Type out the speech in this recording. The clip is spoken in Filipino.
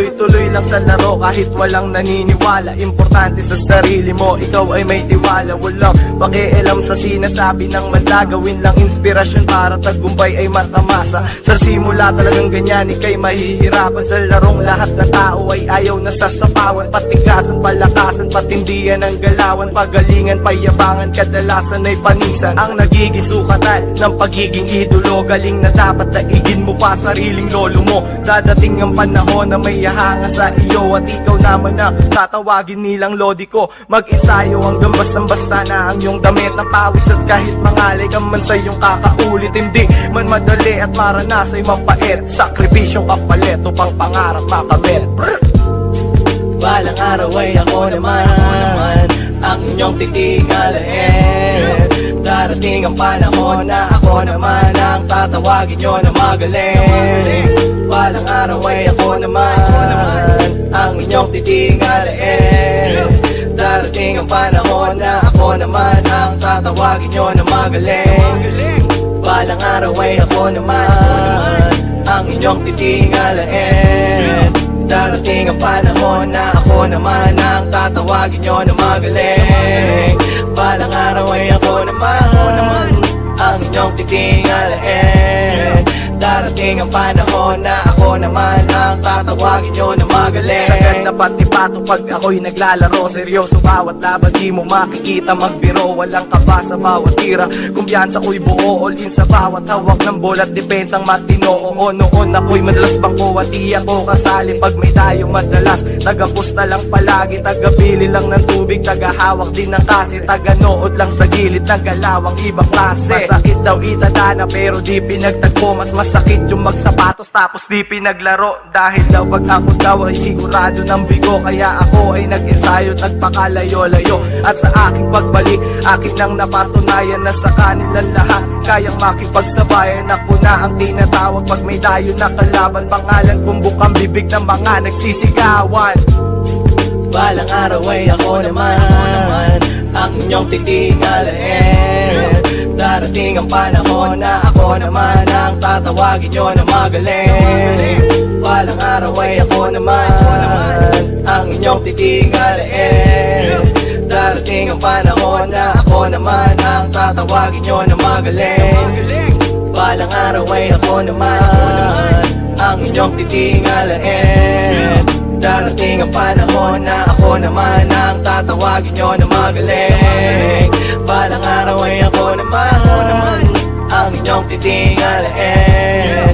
tuloy-tuloy lang sa laro kahit walang naniniwala. Importante sa sarili mo, ikaw ay may tiwala. Walang pakialam sa sinasabi ng manda, gawin lang inspirasyon para tagumpay ay matamasa. Sa simula talagang ganyan, ika'y mahihirapan. Sa larong lahat ng tao ay ayaw na sasapawan. Patikasan, palakasan, patindihan ang galawan. Pagalingan, payabangan, kadalasan ay panisan ang nagiging sukatan ng pagiging idolo. Galing na dapat daigin mo pa sariling lolo mo. Dadating ang panahon na may hahanga sa iyo at ikaw naman na tatawagin nilang lodi ko. Mag-ensayo hanggang basang-basa na ang iyong damit ng pawis. At kahit mangalay ka man sa iyong kakaulit, hindi man madali at maranasa'y mapait. Sakripisyong kapalit upang pangarap makamit. Balang araw ay ako naman ang inyong titingalain. Darating ang panahon na ako naman ang tatawagin nyo na magaling. Balang araw ay ako naman ang inyong titingalain. Darating ang panahon na ako naman ang tatawagin nyo na magaling. Balang araw ay ako naman ang inyong titingalain. Darating ang panahon na ako naman ang tatawagin nyo na magaling. Balang araw ay ako naman ang inyong titingalain. Darating ang panahon na ako naman ang tatawagin nyo na magaling. Sagad na pati pato pag ako'y naglalaro. Seryoso bawat laban, di mo makikita magbiro. Walang kaba sa bawat tira, kumpiyansa ko'y buo. All in sa bawat hawak ng bola at depensang matino. Oo, noon ako'y madalas bangko at di ako kasali pag may tayo madalas. Tagapusta lang palagi, tagabili lang ng tubig, tagahawak din ng kasi, taganood lang sa gilid ng galawang ibang klase. Masakit daw itadana pero di pinagtagpo. Mas masakit yung magsapatos tapos di pinaglaro. Dahil daw pag ako daw ay sigurado ng bigo, kaya ako ay nag-ensayo, nagpakalayo-layo. At sa aking pagbalik, akin nang napatunayan na sa kanilang lahat kayang makipagsabayan. Ako na ang tinatawag pag may dayo na kalaban. Pangalan kong bukang bibig ng mga nagsisigawan. Balang araw ay ako naman ang inyong titingalain. Darating ang panahon na ako naman ang tatawagin nyo na magaling. Balang araw ay ako naman ang inyong titingalain. Darating ang panahon na ako naman ang tatawagin nyo na magaling. Balang araw ay ako naman ang inyong titingalain. Darating ang panahon na ako naman ang tatawagin nyo na magaling. Balang araw ay ako naman ang inyong titingalain.